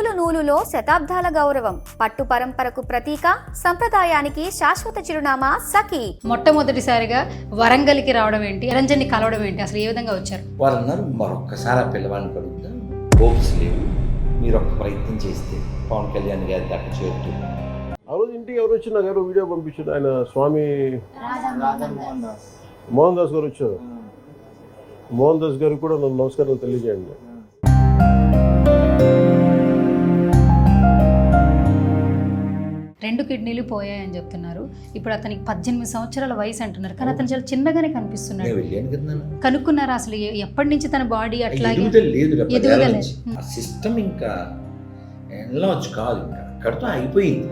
నూలు నూలులో శతాబ్దాల గౌరవం, పట్టు పరంపరకు ప్రతీక, సంప్రదాయానికి శాశ్వత చిరునామా సఖీ. మొట్టమొదటిసారిగా వరంగల్కి రావడం ఏంటి, నిరంజన్ని కలవడం ఏంటి, అసలు ఏ విధంగా వచ్చారు? వారు అన్నారు, మరొక్కసారి ఆ పిల్లవాడిని కలుగుతాం, హోప్స్ లేవు, మీరు ఒక్క ప్రయత్నం చేస్తే పవన్ కళ్యాణ్ గారి దాకా చేరుతుంది. ఆ రోజు ఇంటికి ఎవరు వచ్చి నాకు ఎవరో వీడియో పంపించారు, ఆయన స్వామి మోహన్ దాస్ గారు వచ్చారు. మోహన్ దాస్ గారికి కూడా నన్ను నమస్కారాలు తెలియజేయండి. రెండు కిడ్నీలు పోయాయని చెప్తున్నారు. ఇప్పుడు అతనికి 18 సంవత్సరాల వయసు అంటున్నారు, కానీ అతను చాలా చిన్నగానే కనిపిస్తున్నాడు. నేను వెళ్ళాను కదా, కనుక్కున్నారా అసలు ఎప్పటి నుంచి తన బాడీ అట్లాగే లేదు ఎదుగుదల? ఆ సిస్టమ్ ఇంకా ఎన్లార్జ్ కాదు, ఇంకా అక్కడితో అయిపోయింది.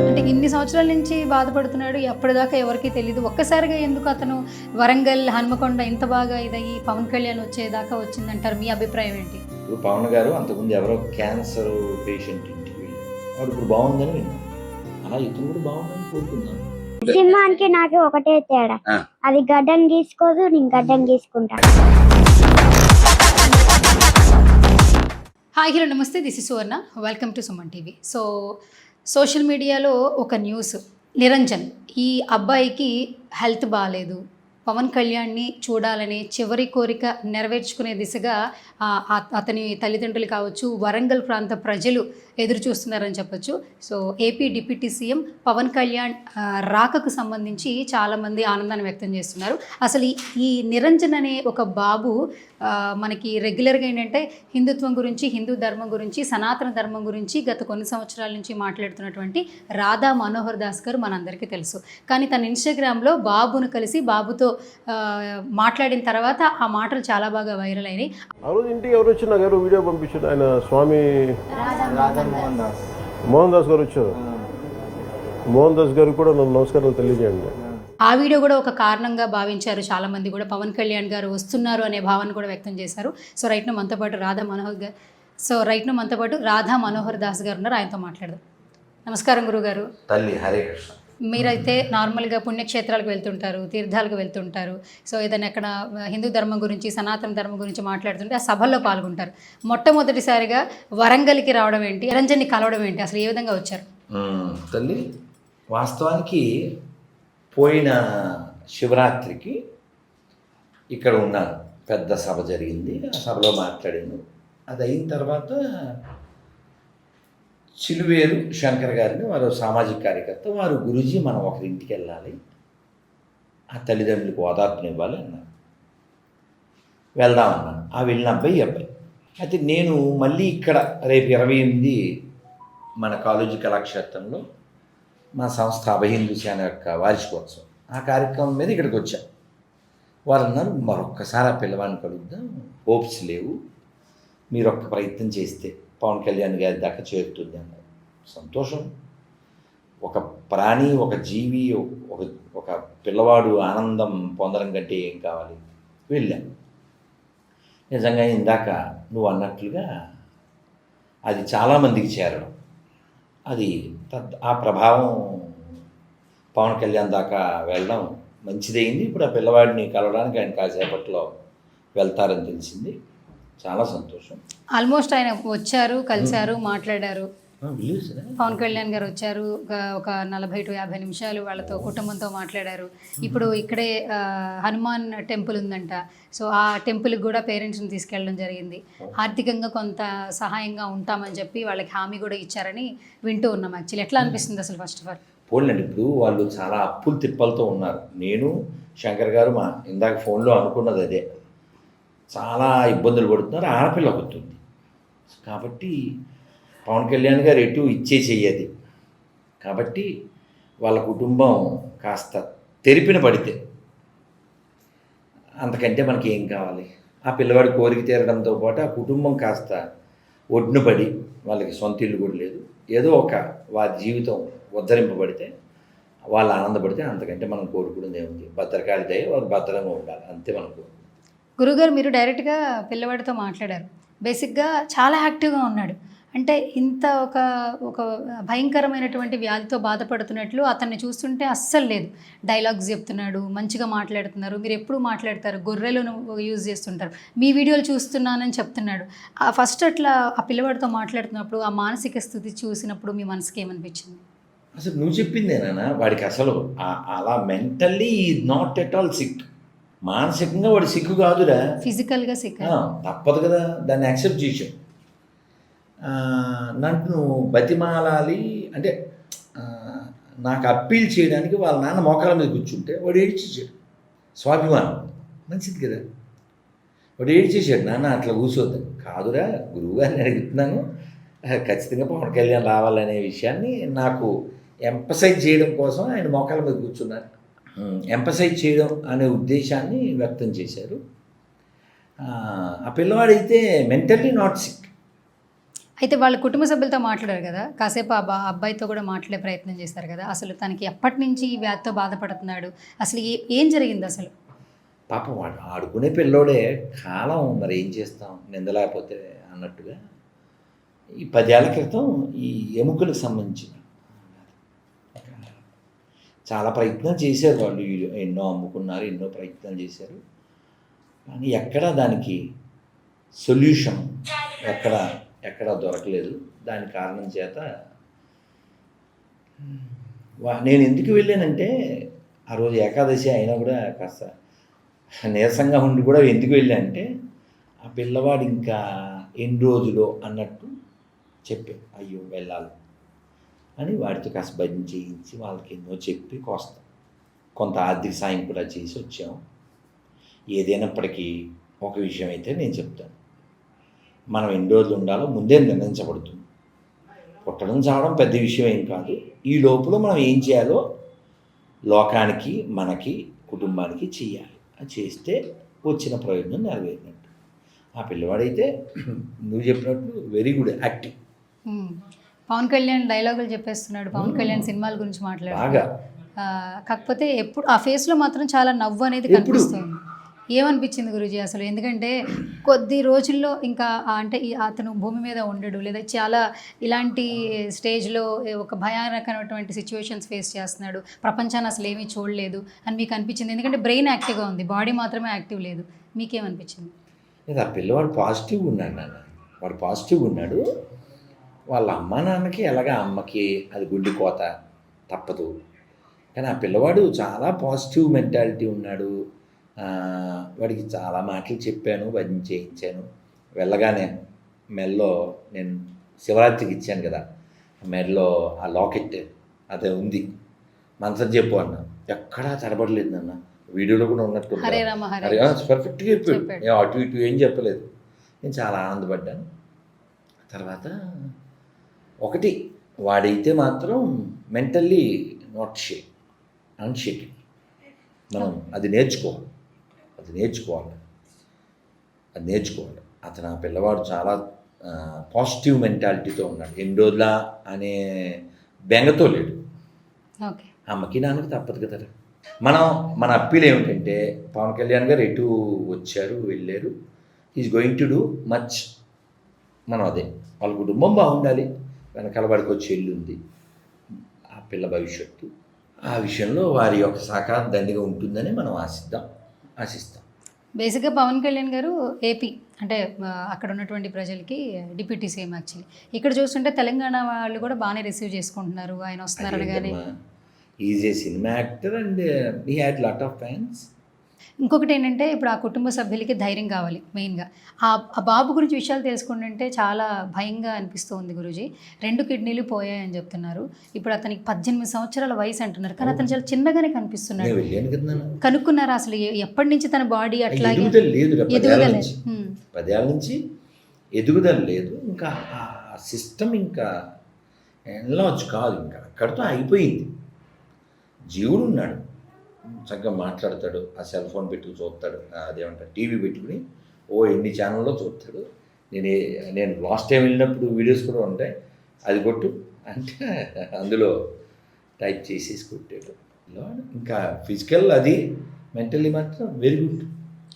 అంటే ఇన్ని సంవత్సరాల నుంచి బాధపడుతున్నాడు, ఎప్పటిదాకా ఎవరికీ తెలియదు. ఒక్కసారిగా ఎందుకు అతను వరంగల్ హన్మకొండ ఇంత బాగా ఇదయ్యి పవన్ కళ్యాణ్ వచ్చేదాకా వచ్చిందంటారు? మీ అభిప్రాయం ఏంటి? ఇప్పుడు పవన్ గారు అంతకుముందు ఎవరో క్యాన్సర్ పేషెంట్ ఇంటికి వెళ్ళి వాడు ఇప్పుడు బాగుందని విన్నాను, అలా ఇతను కూడా బాగుందని కోరుకున్నాను. సింహానికి నాకు ఒకటే తేడా, అది గడ్డం గీసుకోదు, నేను గడ్డం గీసుకుంటా. హాయ్ హలో నమస్తే, this is Suvarna, welcome to Suman TV. Social మీడియాలో ఒక న్యూస్, నిరంజన్ ఈ అబ్బాయికి హెల్త్ బాగాలేదు, పవన్ కళ్యాణ్ని చూడాలనే చివరి కోరిక నెరవేర్చుకునే దిశగా అతని తల్లిదండ్రులు కావచ్చు, వరంగల్ ప్రాంత ప్రజలు ఎదురు చూస్తున్నారని చెప్పొచ్చు. AP deputy CM Pawan Kalyan రాకకు సంబంధించి చాలామంది ఆనందాన్ని వ్యక్తం చేస్తున్నారు. అసలు ఈ నిరంజన్ అనే ఒక బాబు మనకి రెగ్యులర్గా ఏంటంటే హిందుత్వం గురించి, హిందూ ధర్మం గురించి, సనాతన ధర్మం గురించి గత కొన్ని సంవత్సరాల నుంచి మాట్లాడుతున్నటువంటి రాధా మనోహర్ దాస్ గారు మనందరికీ తెలుసు. కానీ తన ఇన్స్టాగ్రామ్లో బాబును కలిసి బాబుతో మాట్లాడిన తర్వాత ఆ మాటలు చాలా బాగా వైరల్ అయినాయి. ఆ రోజు ఇంటికి ఎవరు వచ్చి నాకు ఎవరో వీడియో పంపించారు, ఆయన స్వామి మోహన్ దాస్ గారు వచ్చారు. మోహన్ దాస్ గారికి కూడా నన్ను నమస్కారాలు తెలియజేయండి. ఆ వీడియో కూడా ఒక కారణంగా భావించారు చాలామంది, కూడా పవన్ కళ్యాణ్ గారు వస్తున్నారు అనే భావన కూడా వ్యక్తం చేశారు. రైట్ మనతో పాటు రాధా మనోహర్ దాస్ గారు ఉన్నారు, ఆయనతో మాట్లాడదాం. నమస్కారం గురుగారు. తల్లి హరే కృష్ణ. మీరైతే నార్మల్గా పుణ్యక్షేత్రాలకు వెళ్తుంటారు, తీర్థాలకు వెళ్తుంటారు. ఏదైనా ఎక్కడ హిందూ ధర్మం గురించి, సనాతన ధర్మం గురించి మాట్లాడుతుంటే ఆ సభల్లో పాల్గొంటారు. మొట్టమొదటిసారిగా వరంగల్కి రావడం ఏంటి, నిరంజన్ని కలవడం ఏంటి, అసలు ఏ విధంగా వచ్చారు? తల్లి, వాస్తవానికి పోయిన శివరాత్రికి ఇక్కడ ఉన్నాను, పెద్ద సభ జరిగింది, ఆ సభలో మాట్లాడాను. అది అయిన తర్వాత చిలువేరు శంకర్ గారిని, వారు సామాజిక కార్యకర్త, వారు గురూజీ మనం ఒకరింటికి వెళ్ళాలి, ఆ తల్లిదండ్రులకు ఓదార్పునివ్వాలి అన్నారు. వెళ్దామన్నాను. ఆ వెళ్ళిన అబ్బాయి అయితే నేను మళ్ళీ ఇక్కడ రేపు 28 మన కాలేజీ కళాక్షేత్రంలో మా సంస్థ అభహిందూ సేన యొక్క వార్షికోత్సవం, ఆ కార్యక్రమం మీద ఇక్కడికి వచ్చా. వారు అన్నారు, మరొక్కసారి ఆ పిల్లవాడిని కలుగుతాం, హోప్స్ లేవు, మీరు ఒక్క ప్రయత్నం చేస్తే పవన్ కళ్యాణ్ గారి దాకా చేరుతుంది అన్నారు. సంతోషం. ఒక ప్రాణి, ఒక జీవి, ఒక పిల్లవాడు ఆనందం పొందడం కంటే ఏం కావాలి? వెళ్ళాను. నిజంగా ఇందాక నువ్వు అన్నట్లుగా అది చాలామందికి చేరడం, అది ఆ ప్రభావం పవన్ కళ్యాణ్ దాకా వెళ్ళడం మంచిదైంది. ఇప్పుడు ఆ పిల్లవాడిని కలవడానికి ఆయన కాసేపట్లో వెళ్తారని తెలిసింది. చాలా సంతోషం. ఆల్మోస్ట్ ఆయన వచ్చారు, కలిశారు, మాట్లాడారు. పవన్ కళ్యాణ్ గారు వచ్చారు, ఒక 40 to 50 నిమిషాలు వాళ్ళతో కుటుంబంతో మాట్లాడారు. ఇప్పుడు ఇక్కడే హనుమాన్ టెంపుల్ ఉందంట, ఆ టెంపుల్కి కూడా పేరెంట్స్ని తీసుకెళ్ళడం జరిగింది. ఆర్థికంగా కొంత సహాయంగా ఉంటామని చెప్పి వాళ్ళకి హామీ కూడా ఇచ్చారని వింటూ ఉన్నాం. యాక్చువల్లీ ఎట్లా అనిపిస్తుంది అసలు? ఫస్ట్ ఆఫ్ ఆల్ పోలండి, ఇప్పుడు వాళ్ళు చాలా అప్పులు తిప్పలతో ఉన్నారు. నేను శంకర్ గారు మా ఇందాక ఫోన్లో అనుకున్నది అదే, చాలా ఇబ్బందులు పడుతున్నారు, ఆడపిల్ల అవుతుంది. కాబట్టి పవన్ కళ్యాణ్ గారు ఎటు ఇచ్చే చెయ్యది, కాబట్టి వాళ్ళ కుటుంబం కాస్త తెరిపిన పడితే అంతకంటే మనకి ఏం కావాలి? ఆ పిల్లవాడి కోరిక తీరడంతో పాటు ఆ కుటుంబం కాస్త ఒడ్డున పడి, వాళ్ళకి సొంత ఇల్లు కూడా లేదు, ఏదో ఒక వారి జీవితం ఉద్ధరింపబడితే, వాళ్ళు ఆనందపడితే అంతకంటే మనం కోరుకునేది ఏముంది? భద్రకాళి దయ, వారు భద్రంగా ఉండాలి, అంతే మనకు. గురుగారు, మీరు డైరెక్ట్గా పిల్లవాడితో మాట్లాడారు. బేసిక్గా చాలా యాక్టివ్గా ఉన్నాడు. అంటే ఇంత ఒక ఒక భయంకరమైనటువంటి వ్యాధితో బాధపడుతున్నట్లు అతన్ని చూస్తుంటే అస్సలు లేదు. డైలాగ్స్ చెప్తున్నాడు, మంచిగా మాట్లాడుతున్నారు. మీరు ఎప్పుడు మాట్లాడతారు, గొర్రెలను యూజ్ చేస్తుంటారు, మీ వీడియోలు చూస్తున్నానని చెప్తున్నాడు. ఫస్ట్ అట్లా ఆ పిల్లవాడితో మాట్లాడుతున్నప్పుడు ఆ మానసిక స్థితి చూసినప్పుడు మీ మనసుకి ఏమనిపించింది? అసలు నువ్వు చెప్పిందేనా, వాడికి అసలు అలా mentally not at all sick. మానసికంగా వాడు సిక్కు కాదురా, ఫిజికల్గా సిక్. తప్పదు కదా, దాన్ని యాక్సెప్ట్ చేసాం. నన్ను బతిమాలాలి అంటే నాకు అప్పీల్ చేయడానికి వాళ్ళ నాన్న మోకాల మీద కూర్చుంటే వాడు ఏడ్చేసాడు. స్వాభిమానం మంచిది కదా, వాడు ఏడ్చేసాడు, నాన్న అట్లా కూర్చోద్దని. కాదురా, గురువుగారిని అడుగుతున్నాను, ఖచ్చితంగా పవన్ కళ్యాణ్ రావాలనే విషయాన్ని నాకు ఎంపసైజ్ చేయడం కోసం ఆయన మోకాల మీద కూర్చున్నారు. ఎంపసైజ్ చేయడం అనే ఉద్దేశాన్ని వ్యక్తం చేశారు. ఆ పిల్లవాడైతే మెంటల్లీ నాట్ సిక్. అయితే వాళ్ళ కుటుంబ సభ్యులతో మాట్లాడారు కదా, కాసేపు అబ్బాయితో కూడా మాట్లాడే ప్రయత్నం చేశారు కదా, అసలు తనకి ఎప్పటి నుంచి ఈ వ్యాధితో బాధపడుతున్నాడు, అసలు ఏం జరిగింది అసలు? పాపం వాడు ఆడుకునే పిల్లోడే, కాలం మరి ఏం చేస్తాం నిందలేకపోతే అన్నట్టుగా. ఈ 10 ఏళ్ల క్రితం ఈ ఎముకలకు సంబంధించిన చాలా ప్రయత్నాలు చేశారు వాళ్ళు, ఎన్నో అమ్ముకున్నారు, ఎన్నో ప్రయత్నాలు చేశారు, కానీ ఎక్కడా దానికి సొల్యూషన్ ఎక్కడ దొరకలేదు. దాని కారణం చేత నేను ఎందుకు వెళ్ళానంటే, ఆ రోజు ఏకాదశి అయినా కూడా కాస్త నీరసంగా ఉండి కూడా ఎందుకు వెళ్ళానంటే, ఆ పిల్లవాడు ఇంకా ఎన్ని రోజులు అన్నట్టు చెప్పాను, అయ్యో వెళ్ళాలి అని వాడితో కాస్త భజన చేయించి వాళ్ళకి ఎన్నో చెప్పి కొంత ఆర్థిక సాయం కూడా చేసి వచ్చాము. ఏదైనప్పటికీ ఒక విషయం అయితే నేను చెప్తాను, మనం ఎన్ని రోజులు ఉండాలో ముందే నిర్ణయించబడుతుంది. పుట్టడం చావడం పెద్ద విషయం ఏం కాదు. ఈ లోపల మనం ఏం చేయాలో లోకానికి, మనకి, కుటుంబానికి చేయాలి. అది చేస్తే వచ్చిన ప్రయోజనం నెరవేరినట్టు. ఆ పిల్లవాడైతే నువ్వు చెప్పినట్టు very good acting. Pawan Kalyan డైలాగులు చెప్పేస్తున్నాడు, పవన్ కళ్యాణ్ సినిమాల గురించి మాట్లాడుతున్నాడు. కాకపోతే ఎప్పుడు ఆ ఫేస్లో మాత్రం చాలా నవ్వు అనేది కనిపిస్తుంది. ఏమనిపించింది గురూజీ అసలు? ఎందుకంటే కొద్ది రోజుల్లో ఇంకా అంటే అతను భూమి మీద ఉండడు, లేదా చాలా ఇలాంటి స్టేజ్లో ఒక భయానకమైనటువంటి సిచ్యువేషన్స్ ఫేస్ చేస్తున్నాడు, ప్రపంచాన్ని అసలు ఏమీ చూడలేదు అని మీకు అనిపించింది? ఎందుకంటే బ్రెయిన్ యాక్టివ్గా ఉంది, బాడీ మాత్రమే యాక్టివ్ లేదు. మీకేమనిపించింది? ఆ పిల్లవాడు పాజిటివ్గా ఉన్నాడు నాన్న, వాడు పాజిటివ్గా ఉన్నాడు. వాళ్ళ అమ్మ నాన్నకి ఎలాగా, అమ్మకి అది గుండె కోత తప్పదు, కానీ ఆ పిల్లవాడు చాలా పాజిటివ్ మెంటాలిటీ ఉన్నాడు. వాడికి చాలా మాటలు చెప్పాను, భజన చేయించాను. వెళ్ళగానే మెల్లో నేను శివరాత్రికి ఇచ్చాను కదా, మెల్లో ఆ లాకెట్ అదే ఉంది, మంత్రం చెప్పు అన్న. ఎక్కడా తడబడలేదు నాన్న, వీడియోలో కూడా ఉన్నట్టు పర్ఫెక్ట్గా చెప్పాడు. నేను అటు ఇటు ఏం చెప్పలేదు. నేను చాలా ఆనందపడ్డాను. తర్వాత ఒకటి, వాడైతే మాత్రం మెంటల్లీ నాట్ అన్షేకింగ్. మనం అది నేర్చుకోవాలి. అతను ఆ పిల్లవాడు చాలా పాజిటివ్ మెంటాలిటీతో ఉన్నాడు. ఎన్ని రోజులా అనే బెంగతో లేడు. అమ్మకి నాన్నకి తప్పదు కదా. మన అప్పీల్ ఏమిటంటే, పవన్ కళ్యాణ్ గారు ఎటు వచ్చారు వెళ్ళారు, is going to do much. మనం అదే, వాళ్ళ కుటుంబం బాగుండాలి, వెనకాల వాడికి వచ్చి ఎల్లుంది, ఆ పిల్ల భవిష్యత్తు, ఆ విషయంలో వారి యొక్క సహకారం దండిగా ఉంటుందని మనం ఆశిస్తాం. బేసిక్గా పవన్ కళ్యాణ్ గారు ఏపీ అంటే అక్కడ ఉన్నటువంటి ప్రజలకి డిప్యూటీ సీఎం. యాక్చువల్లీ ఇక్కడ చూస్తుంటే తెలంగాణ వాళ్ళు కూడా బాగానే రిసీవ్ చేసుకుంటున్నారు, ఆయన వస్తున్నారు అనగానే. Is a cinema actor and he had lot of fans. ఇంకొకటి ఏంటంటే, ఇప్పుడు ఆ కుటుంబ సభ్యులకి ధైర్యం కావాలి మెయిన్గా. ఆ బాబు గురించి విషయాలు తెలుసుకుంటుంటే చాలా భయంగా అనిపిస్తుంది గురూజీ. 2 కిడ్నీలు పోయాయని చెప్తున్నారు. ఇప్పుడు అతనికి 18 సంవత్సరాల వయసు అంటున్నారు, కానీ అతను చాలా చిన్నగానే కనిపిస్తున్నాడు. కనుక్కున్నారా అసలు ఎప్పటి నుంచి తన బాడీ అట్లాగే ఎదుగుదల 10 ఏళ్ళ నుంచి ఎదుగుదల లేదు. ఇంకా ఆ సిస్టమ్ ఇంకా ఎన్లార్జ్ కాదు, ఇంకా అక్కడితో అయిపోయింది. జీవుడు ఉన్నాడు, చక్కగా మాట్లాడతాడు, ఆ సెల్ ఫోన్ పెట్టుకు చూస్తాడు, అదేమంటారు టీవీ పెట్టుకుని ఎన్ని ఛానల్లో చూస్తాడు. నేను లాస్ట్ టైం వెళ్ళినప్పుడు వీడియోస్ కూడా ఉంటాయి, అది కొట్టు అంటే అందులో టైప్ చేసేసి కొట్టాడు. ఇంకా ఫిజికల్ అది మెంటల్లీ మాత్రం వెరీ గుడ్.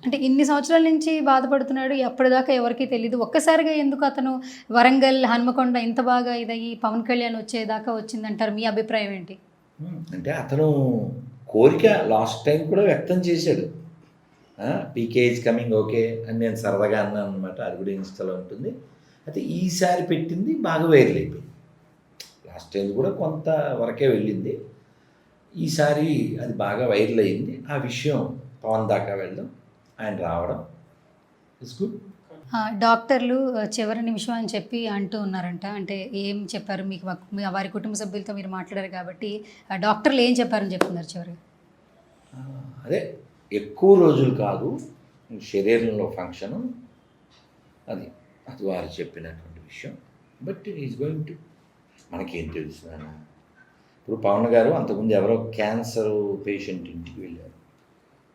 అంటే ఇన్ని సంవత్సరాల నుంచి బాధపడుతున్నాడు, అప్పటిదాకా ఎవరికీ తెలియదు. ఒక్కసారిగా ఎందుకు అతను వరంగల్, హన్మకొండ ఇంత బాగా ఇదయ్యి పవన్ కళ్యాణ్ వచ్చేదాకా వచ్చిందంటారు? మీ అభిప్రాయం ఏంటి? అంటే అతను కోరిక లాస్ట్ టైం కూడా వ్యక్తం చేశాడు. పీకే ఈజ్ కమింగ్ ఓకే అని నేను సరదాగా అన్నాను అనమాట. అది కూడా ఇన్స్టాలో ఉంటుంది. అయితే ఈసారి పెట్టింది బాగా వైరల్ అయిపోయింది. లాస్ట్ టైం కూడా కొంత వరకే వెళ్ళింది. ఈసారి అది బాగా వైరల్ అయింది. ఆ విషయం పవన్ దాకా వెళ్ళడం, ఆయన రావడం ఇట్స్ గుడ్. డాక్టర్లు చివరి నిమిషం అని చెప్పి అంటూ ఉన్నారంట. అంటే ఏం చెప్పారు మీకు? వారి కుటుంబ సభ్యులతో మీరు మాట్లాడారు కాబట్టి డాక్టర్లు ఏం చెప్పారని చెప్తున్నారు చివరిగా? అదే ఎక్కువ రోజులు కాదు శరీరంలో ఫంక్షను, అది అది వారు చెప్పినటువంటి విషయం. బట్ ఈజ్ గోయింగ్ టు, మనకేం తెలుసు నాన్న. ఇప్పుడు పవన్ గారు అంతకుముందు ఎవరో క్యాన్సర్ పేషెంట్ ఇంటికి వెళ్ళారు,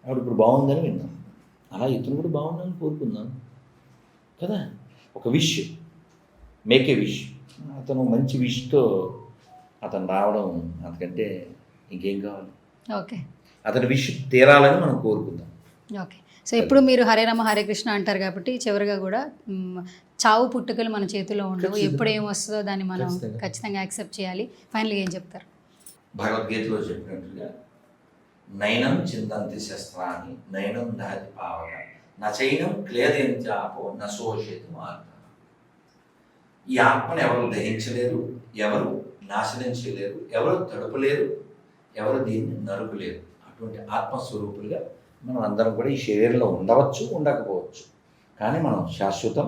ఆవిడ ఇప్పుడు బాగుందని విన్నాం. అలా ఇతను కూడా బాగుందని కోరుకుందాం కదా. ఒక విష్, మేక్ ఏ విష్. అతను మంచి విష్తో అతను రావడం అంతకంటే ఇంకేం కావాలి? ఓకే, అతని విష్ తీరాలని మనం కోరుకుందాం. ఓకే. సో ఎప్పుడు మీరు హరే రామ హరే కృష్ణ అంటారు కాబట్టి చివరిగా కూడా చావు పుట్టుకలు మన చేతిలో ఉండవు. ఎప్పుడు ఏం వస్తుందో దాన్ని మనం ఖచ్చితంగా యాక్సెప్ట్ చేయాలి. ఫైనల్గా ఏం చెప్తారు? భగవద్గీతలో చెప్పినట్టుగా నైనం చిందంతి శస్త్రాన్ని నైనం దహతి పావక నచైనం క్లేదయంత్యాపో నశోషేతి మార్గ. ఈ ఆత్మను ఎవరు దహించలేరు, ఎవరు నాశనం చేయలేరు, ఎవరు తడుపలేరు, ఎవరు దీన్ని నరుకులేరు. అటువంటి ఆత్మస్వరూపులుగా మనం అందరం కూడా ఈ శరీరంలో ఉండవచ్చు, ఉండకపోవచ్చు. కానీ మనం శాశ్వతం,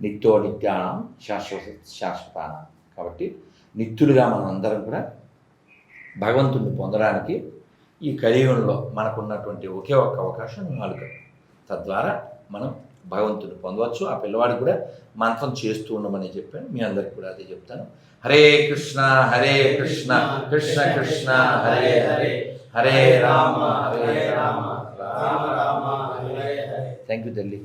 నిత్యో నిత్యానం, శాశ్వతానం. కాబట్టి నిత్యులుగా మనం అందరం కూడా భగవంతుడిని పొందడానికి ఈ కలియుగంలో మనకున్నటువంటి ఒకే ఒక్క అవకాశం నాలుక. తద్వారా మనం భగవంతుడిని పొందవచ్చు. ఆ పిల్లవాడికి కూడా మంత్రం చేస్తూ ఉండమని చెప్పాను. మీ అందరికి కూడా అదే చెప్తాను. హరే కృష్ణ కృష్ణ కృష్ణ హరే హరే, హరే రామ రామ రామ హరే హరే. థ్యాంక్ యూ తల్లి.